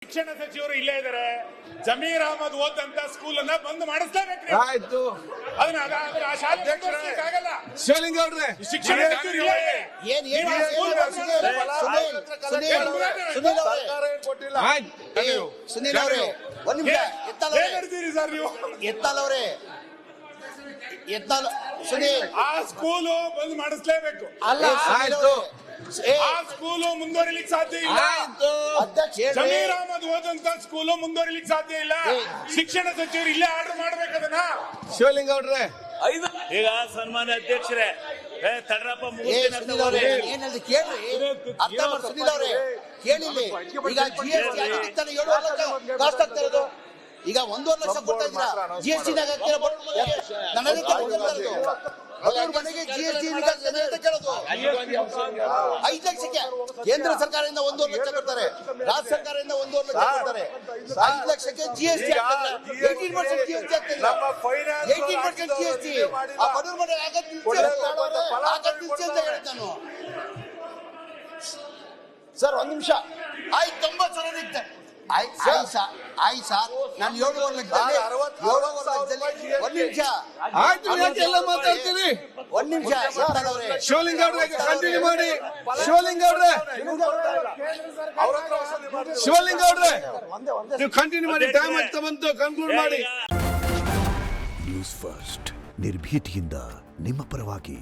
ಶಿಕ್ಷಣ ಸಚಿವರು ಇಲ್ಲೇ ಇದ್ದಾರೆ. ಜಮೀರ್ ಅಹಮದ್ ಓದಂತ ಸ್ಕೂಲ್ ಅನ್ನ ಬಂದ್ ಮಾಡಿಸ್ಲೇಬೇಕು. ಆಯ್ತು, ಅದನ್ನ ಆ ಶಾಲೆ ಆಗಲ್ಲ. ಶಿವಲಿಂಗ ಅವ್ರೆ, ಶಿಕ್ಷಣ ಸಚಿವರು ಇಲ್ಲೇ ಇದೆ. ಸುನೀಲ್ ಅವರೇ ಒಂದ್ ನಿಮಿಷ ಸರ್ ನೀವು ಎತ್ತಲವ್ರೆ ಸುನೀಲ್ ಆ ಸ್ಕೂಲು ಬಂದ್ ಮಾಡಿಸ್ಲೇಬೇಕು. ಅಲ್ಲ ಆ ಸ್ಕೂಲು ಮುಂದುವರಿಲಿಕ್ಕೆ ಸಾಧ್ಯ ಇಲ್ಲ. ಜಮೀರ್ ಅಹಮದ್ ಓದಂತ ಸ್ಕೂಲು ಮುಂದುವರಿಲಿಕ್ಕೆ ಸಾಧ್ಯ ಇಲ್ಲ. ಶಿಕ್ಷಣ ಸಚಿವರು ಇಲ್ಲೇ ಆರ್ಡರ್ ಮಾಡ್ಬೇಕು ಅದನ್ನ. ಶಿವಲಿಂಗ ಅವ್ರೆ, ಈಗ ಸನ್ಮಾನ್ಯ ಅಧ್ಯಕ್ಷರೇ ತಡ್ರಪ್ಪ ಏನಲ್ಲಿ ಕೇಳ್ರಿ, ಅರ್ಥ ಮಾಡಿ ಸುನೀಲ್ ಅವ್ರೆ ಕೇಳಿಲ್ಲಿ. ಈಗ GST 7 ಲಕ್ಷ ಕಾಸ್ಟ್ ಆಗ್ತಾ ಇರೋದು, ಈಗ 1.5 ಲಕ್ಷ ಕೊಡ್ತಾ ಇದ್ದೀರಾ GST ನಾಗ ಮನೆಗೆ GST ಕೇಳೋದು 5 ಲಕ್ಷಕ್ಕೆ. ಕೇಂದ್ರ ಸರ್ಕಾರದಿಂದ 1.5 ಲಕ್ಷ ಕೊಡ್ತಾರೆ, ರಾಜ್ಯ ಸರ್ಕಾರದಿಂದ 1.5 ಲಕ್ಷ ಕೊಡ್ತಾರೆ. 5 ಲಕ್ಷಕ್ಕೆ GST 18% GST ಆಗ್ತಿಲ್ಲ, 18% GST. ಆ ಬಡವ್ರ ಮನೆ ಆಗದ್ ನಿಲ್ಸಿ ಅಂತ ಹೇಳಿದ್ ನಾನು. ಸರ್ ಒಂದ್ ನಿಮಿಷ ಆಯ್ತು, 90 ಸಾವಿರ ಇರುತ್ತೆ. ಆಯ್ತು ಸರ್, ನಾನು 7.5 ಲಕ್ಷದಲ್ಲಿ ಒಂದ್ ನಿಮಿಷ ಎಲ್ಲ ಮಾತಾಡ್ತೀರಿ. ಒಂದ್ ನಿಮಿಷ ಶಿವಲಿಂಗ ಅವ್ರೆ ಕಂಟಿನ್ಯೂ ಮಾಡಿ. ಶಿವಲಿಂಗ ಅವ್ರೆ, ಶಿವಲಿಂಗ ಅವ್ರೆ ನೀವು ಕಂಟಿನ್ಯೂ ಮಾಡಿ. ಟೈಮ್ ಆಗ್ತಾ ಬಂತು, ಕನ್ಕ್ಲೂಡ್ ಮಾಡಿ. ನ್ಯೂಸ್ ಫಸ್ಟ್ ನಿರ್ಭೀತಿಯಿಂದ ನಿಮ್ಮ ಪರವಾಗಿ.